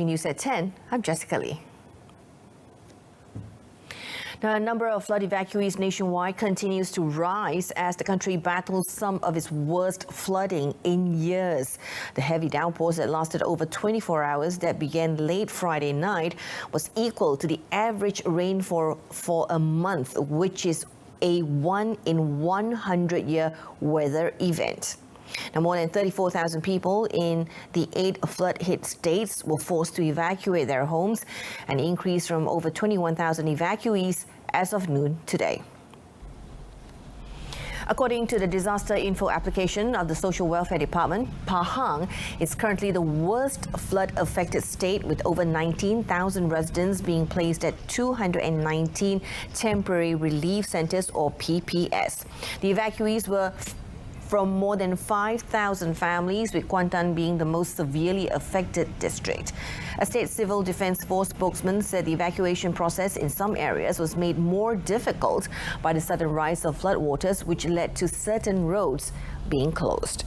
News at 10, I'm Jessica Lee. Now, a number of flood evacuees nationwide continues to rise as the country battles some of its worst flooding in years. The heavy downpours that lasted over 24 hours that began late Friday night was equal to the average rainfall for a month, which is a 1 in 100-year weather event. Now, more than 34,000 people in the 8 flood-hit states were forced to evacuate their homes, an increase from over 21,000 evacuees as of noon today. According to the disaster info application of the Social Welfare Department, Pahang is currently the worst flood-affected state, with over 19,000 residents being placed at 219 temporary relief centers or PPS. The evacuees were from more than 5,000 families, with Kuantan being the most severely affected district. A state civil defense force spokesman said the evacuation process in some areas was made more difficult by the sudden rise of floodwaters, which led to certain roads being closed.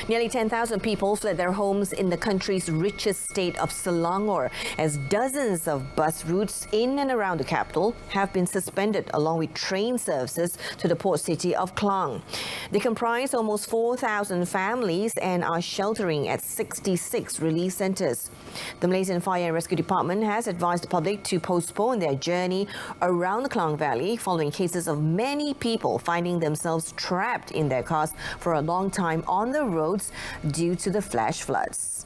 Nearly 10,000 people fled their homes in the country's richest state of Selangor, as dozens of bus routes in and around the capital have been suspended, along with train services to the port city of Klang. They comprise almost 4,000 families and are sheltering at 66 relief centres. The Malaysian Fire and Rescue Department has advised the public to postpone their journey around the Klang Valley following cases of many people finding themselves trapped in their cars for a long time on the road due to the flash floods.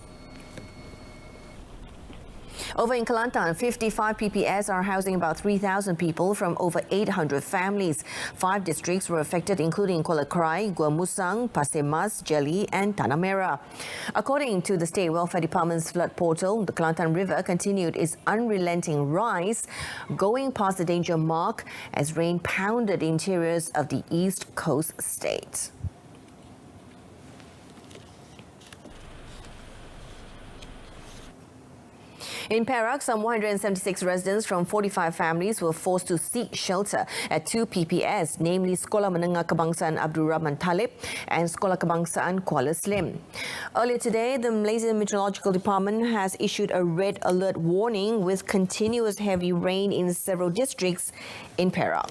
Over in Kelantan, 55 PPS are housing about 3,000 people from over 800 families. 5 districts were affected, including Kuala Krai, Gua Musang, Pasir Mas, Jeli and Tanah Merah. According to the State Welfare Department's flood portal, the Kelantan River continued its unrelenting rise, going past the danger mark as rain pounded the interiors of the East Coast state. In Perak, some 176 residents from 45 families were forced to seek shelter at 2 PPS, namely Sekolah Menengah Kebangsaan Abdul Rahman Talib and Sekolah Kebangsaan Kuala Slim. Earlier today, the Malaysian Meteorological Department has issued a red alert warning with continuous heavy rain in several districts in Perak.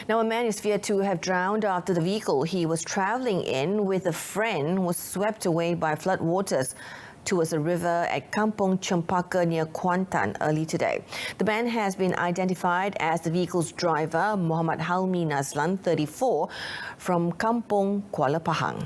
Now, a man is feared to have drowned after the vehicle he was travelling in with a friend was swept away by flood waters towards a river at Kampung Cempaka near Kuantan early today. The man has been identified as the vehicle's driver, Muhammad Halmi Nazlan, 34, from Kampung Kuala Pahang.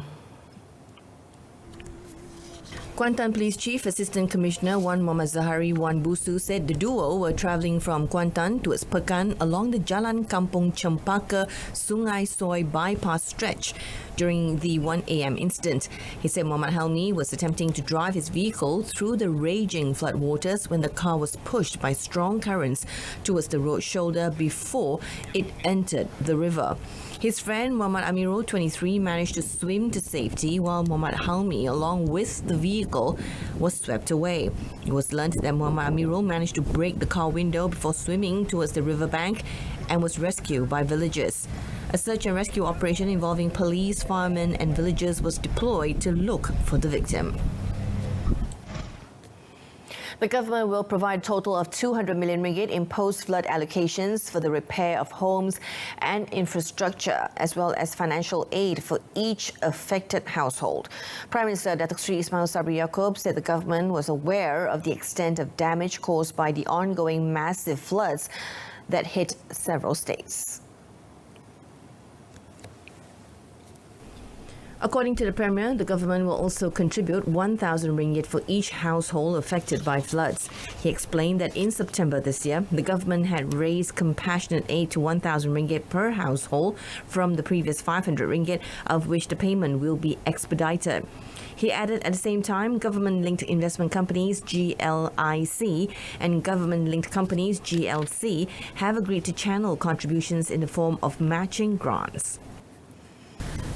Kuantan Police Chief Assistant Commissioner Wan Muhammad Zahari Wan Busu said the duo were travelling from Kuantan towards Pekan along the Jalan Kampung Cempaka Sungai Soy bypass stretch during the 1 a.m. incident. He said Muhammad Halmi was attempting to drive his vehicle through the raging floodwaters when the car was pushed by strong currents towards the road shoulder before it entered the river. His friend Muhammad Amirul, 23, managed to swim to safety while Muhammad Halmi, along with the vehicle, was swept away. It was learnt that Muhammad Amirul managed to break the car window before swimming towards the riverbank and was rescued by villagers. A search and rescue operation involving police, firemen and villagers was deployed to look for the victim. The government will provide a total of 200 million ringgit in post-flood allocations for the repair of homes and infrastructure, as well as financial aid for each affected household. Prime Minister Datuk Seri Ismail Sabri Yaakob said the government was aware of the extent of damage caused by the ongoing massive floods that hit several states. According to the Premier, the government will also contribute 1,000 ringgit for each household affected by floods. He explained that in September this year, the government had raised compassionate aid to 1,000 ringgit per household from the previous 500 ringgit, of which the payment will be expedited. He added at the same time, government-linked investment companies GLIC and government-linked companies GLC have agreed to channel contributions in the form of matching grants.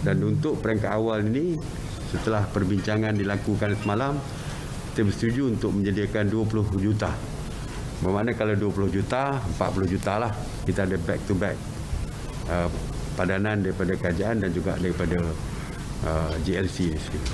Dan untuk peringkat awal ini, setelah perbincangan dilakukan semalam, kita bersetuju untuk menyediakan 20 juta. Bermakna kalau 20 juta, 40 juta lah. Kita ada back to back padanan daripada kerajaan dan juga daripada GLC sendiri.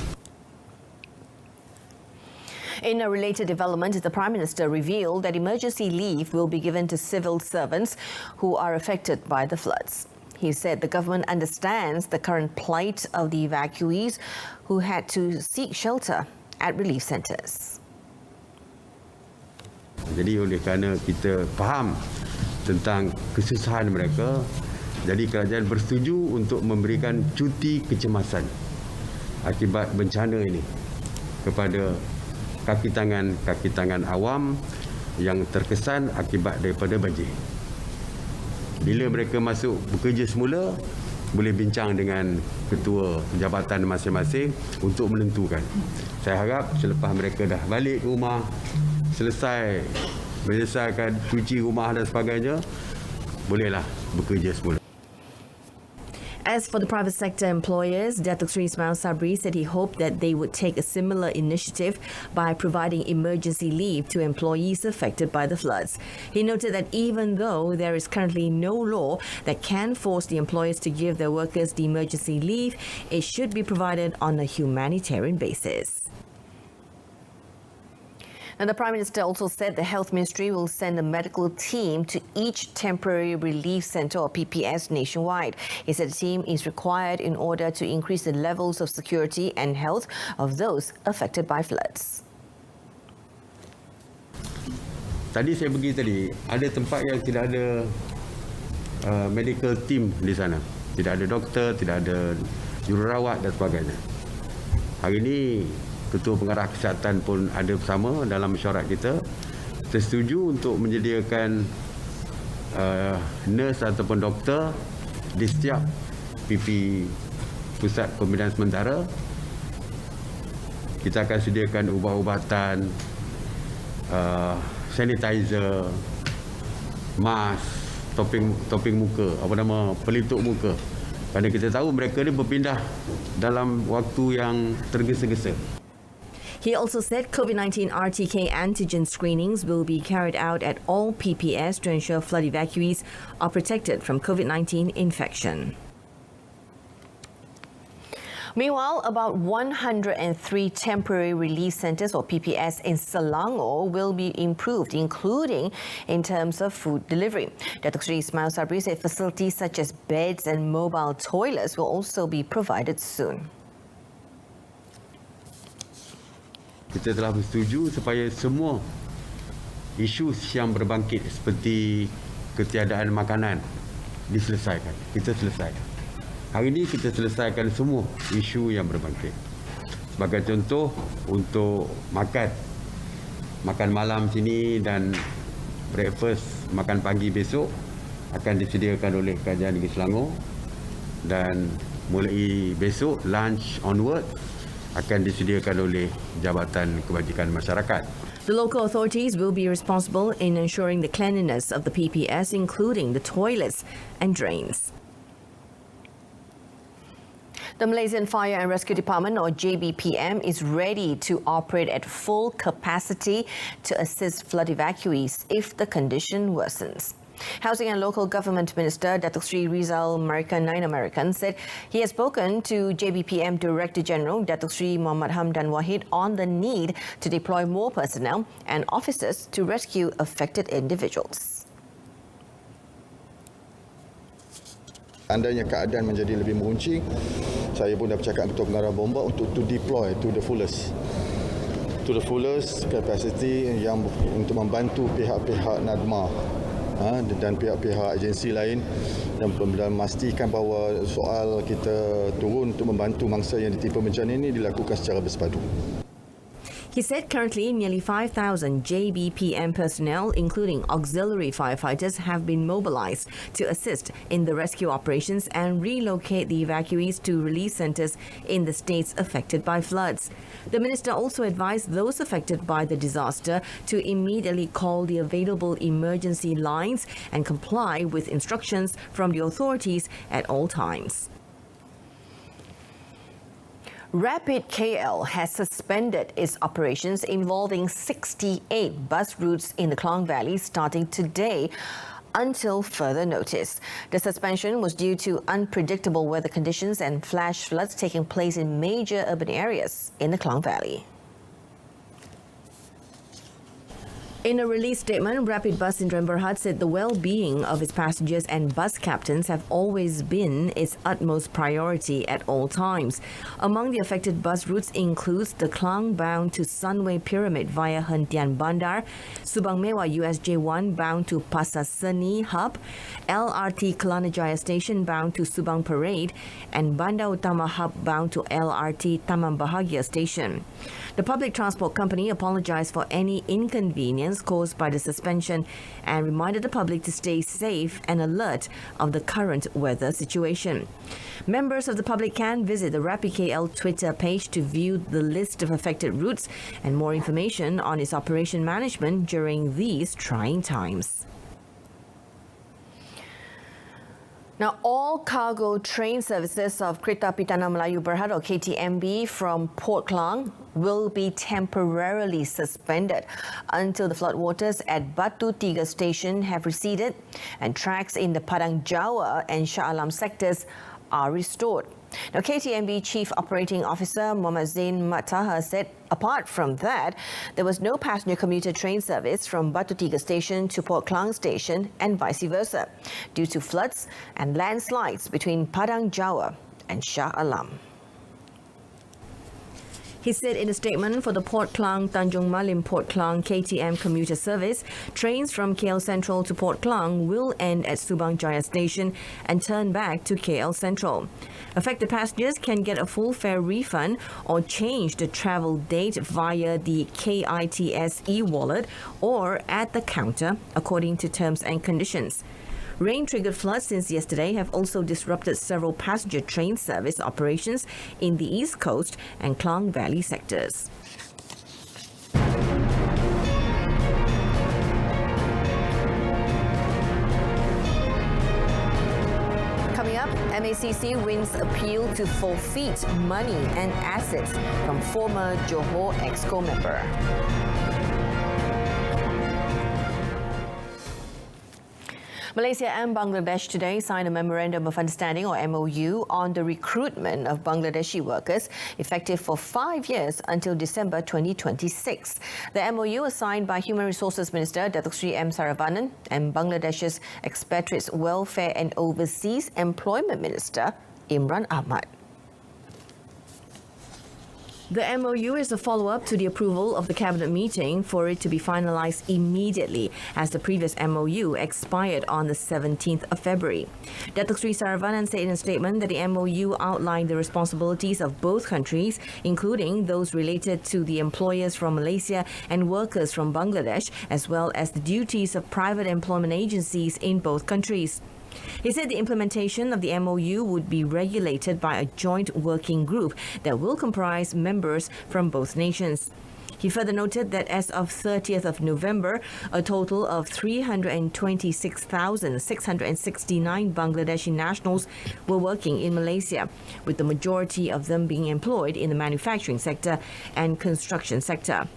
In a related development, the Prime Minister revealed that emergency leave will be given to civil servants who are affected by the floods. He said the government understands the current plight of the evacuees who had to seek shelter at relief centres. Jadi oleh kerana kita faham tentang kesusahan mereka, jadi kerajaan bersetuju untuk memberikan cuti kecemasan akibat bencana ini kepada kaki tangan awam yang terkesan akibat daripada banjir. Bila mereka masuk bekerja semula, boleh bincang dengan ketua jabatan masing-masing untuk menentukan. Saya harap selepas mereka dah balik ke rumah, menyelesaikan cuci rumah dan sebagainya, bolehlah bekerja semula. As for the private sector employers, Datuk Seri Semasa said he hoped that they would take a similar initiative by providing emergency leave to employees affected by the floods. He noted that even though there is currently no law that can force the employers to give their workers the emergency leave, it should be provided on a humanitarian basis. And the Prime Minister also said the Health Ministry will send a medical team to each temporary relief centre or PPS nationwide. He said the team is required in order to increase the levels of security and health of those affected by floods. Tadi saya pergi tadi, ada tempat yang tidak ada medical team di sana. Tidak ada doktor, tidak ada jururawat dan sebagainya. Hari ini Ketua Pengarah Kesihatan pun ada bersama dalam mesyuarat kita. Kita setuju untuk menyediakan nurse ataupun doktor di setiap PP Pusat Pembinaan Sementara. Kita akan sediakan ubat-ubatan, sanitizer, mask, topeng muka, pelitup muka. Kerana kita tahu mereka ni berpindah dalam waktu yang tergesa-gesa. He also said COVID-19 RTK antigen screenings will be carried out at all PPS to ensure flood evacuees are protected from COVID-19 infection. Meanwhile, about 103 temporary relief centres or PPS in Selangor will be improved, including in terms of food delivery. Datuk Seri Ismail Sabri said facilities such as beds and mobile toilets will also be provided soon. Kita telah bersetuju supaya semua isu yang berbangkit seperti ketiadaan makanan diselesaikan. Kita selesaikan. Hari ini kita selesaikan semua isu yang berbangkit. Sebagai contoh, untuk makan malam sini dan breakfast, makan pagi besok akan disediakan oleh Kerajaan Negeri Selangor, dan mulai besok lunch onward akan disediakan oleh Jabatan Kebajikan Masyarakat. The local authorities will be responsible in ensuring the cleanliness of the PPS, including the toilets and drains. The Malaysian Fire and Rescue Department, or JBPM, is ready to operate at full capacity to assist flood evacuees if the condition worsens. Housing and Local Government Minister Datuk Sri Rizal Nain American said he has spoken to JBPM Director General Datuk Sri Muhammad Hamdan Wahid on the need to deploy more personnel and officers to rescue affected individuals. Andainya keadaan menjadi lebih meruncing, saya pun dah bercakap Ketua Pengarah Bomba untuk to deploy to the fullest capacity yang untuk membantu pihak-pihak NADMA dan pihak-pihak agensi lain dan memastikan bahawa soal kita turun untuk membantu mangsa yang ditimpa bencana ini dilakukan secara bersepadu. He said currently nearly 5,000 JBPM personnel, including auxiliary firefighters, have been mobilized to assist in the rescue operations and relocate the evacuees to relief centres in the states affected by floods. The minister also advised those affected by the disaster to immediately call the available emergency lines and comply with instructions from the authorities at all times. Rapid KL has suspended its operations involving 68 bus routes in the Klang Valley starting today until further notice. The suspension was due to unpredictable weather conditions and flash floods taking place in major urban areas in the Klang Valley. In a release statement, Rapid Bus Sdn Berhad said the well-being of its passengers and bus captains have always been its utmost priority at all times. Among the affected bus routes includes the Klang bound to Sunway Pyramid via Hentian Bandar, Subang Mewah USJ1 bound to Pasar Seni Hub, LRT Kelana Jaya Station bound to Subang Parade, and Bandar Utama Hub bound to LRT Taman Bahagia Station. The public transport company apologized for any inconvenience caused by the suspension and reminded the public to stay safe and alert of the current weather situation. Members of the public can visit the Rapid KL Twitter page to view the list of affected routes and more information on its operation management during these trying times. Now, all cargo train services of Kereta Api Tanah Melayu Berhad or KTMB from Port Klang will be temporarily suspended until the floodwaters at Batu Tiga station have receded and tracks in the Padang Jawa and Shah Alam sectors are restored. Now, KTMB Chief Operating Officer Muhammad Zain Mat Taha said apart from that, there was no passenger commuter train service from Batu Tiga station to Port Klang station and vice versa due to floods and landslides between Padang Jawa and Shah Alam. He said in a statement for the Port Klang Tanjung Malim Port Klang KTM commuter service, trains from KL Central to Port Klang will end at Subang Jaya Station and turn back to KL Central. Affected passengers can get a full fare refund or change the travel date via the KITS e-wallet or at the counter according to terms and conditions. Rain-triggered floods since yesterday have also disrupted several passenger train service operations in the East Coast and Klang Valley sectors. Coming up, MACC wins appeal to forfeit money and assets from former Johor Exco member. Malaysia and Bangladesh today signed a Memorandum of Understanding or MOU on the recruitment of Bangladeshi workers effective for 5 years until December 2026. The MOU was signed by Human Resources Minister Datuk Seri M. Saravanan and Bangladesh's Expatriates Welfare and Overseas Employment Minister Imran Ahmad. The MOU is a follow-up to the approval of the cabinet meeting for it to be finalised immediately as the previous MOU expired on the 17th of February. Datuk Seri Saravanan said in a statement that the MOU outlined the responsibilities of both countries, including those related to the employers from Malaysia and workers from Bangladesh, as well as the duties of private employment agencies in both countries. He said the implementation of the MOU would be regulated by a joint working group that will comprise members from both nations. He further noted that as of 30th of November, a total of 326,669 Bangladeshi nationals were working in Malaysia, with the majority of them being employed in the manufacturing sector and construction sector.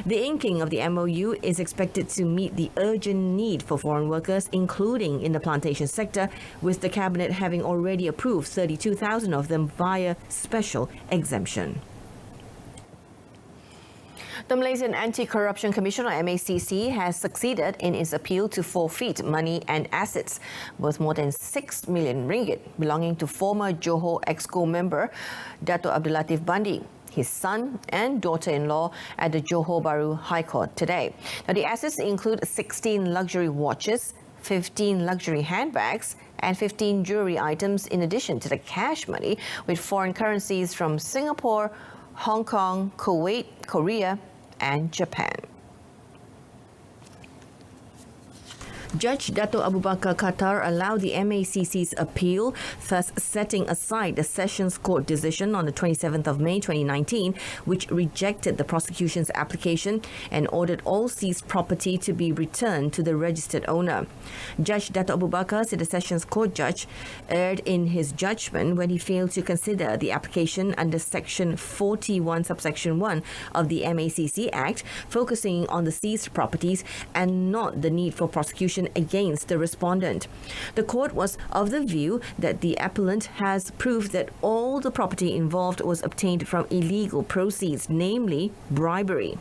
The inking of the MOU is expected to meet the urgent need for foreign workers, including in the plantation sector, with the cabinet having already approved 32,000 of them via special exemption. The Malaysian Anti-Corruption Commission, or MACC, has succeeded in its appeal to forfeit money and assets worth more than 6 million ringgit belonging to former Johor Exco member Dato' Abdul Latif Bandi, his son and daughter-in-law at the Johor Bahru High Court today. Now, the assets include 16 luxury watches, 15 luxury handbags and 15 jewelry items in addition to the cash money with foreign currencies from Singapore, Hong Kong, Kuwait, Korea and Japan. Judge Dato' Abu Bakar Qatar allowed the MACC's appeal, thus setting aside the Sessions Court decision on the 27th of May 2019, which rejected the prosecution's application and ordered all seized property to be returned to the registered owner. Judge Dato' Abu Bakar said the Sessions Court judge erred in his judgment when he failed to consider the application under Section 41 subsection 1 of the MACC Act, focusing on the seized properties and not the need for prosecution forfeition against the respondent. The court was of the view that the appellant has proved that all the property involved was obtained from illegal proceeds, namely bribery.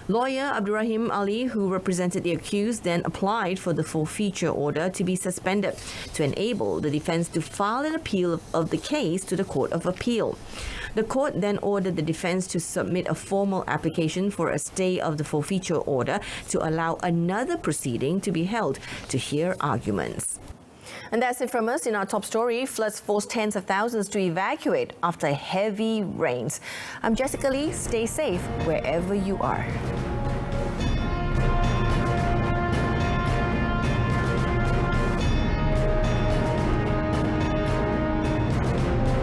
Lawyer Abdurrahim Ali, who represented the accused, then applied for the forfeiture order to be suspended to enable the defence to file an appeal of the case to the Court of Appeal. The court then ordered the defence to submit a formal application for a stay of the forfeiture order to allow another proceeding to be held to hear arguments. And that's it from us in our top story. Floods forced tens of thousands to evacuate after heavy rains. I'm Jessica Lee. Stay safe wherever you are.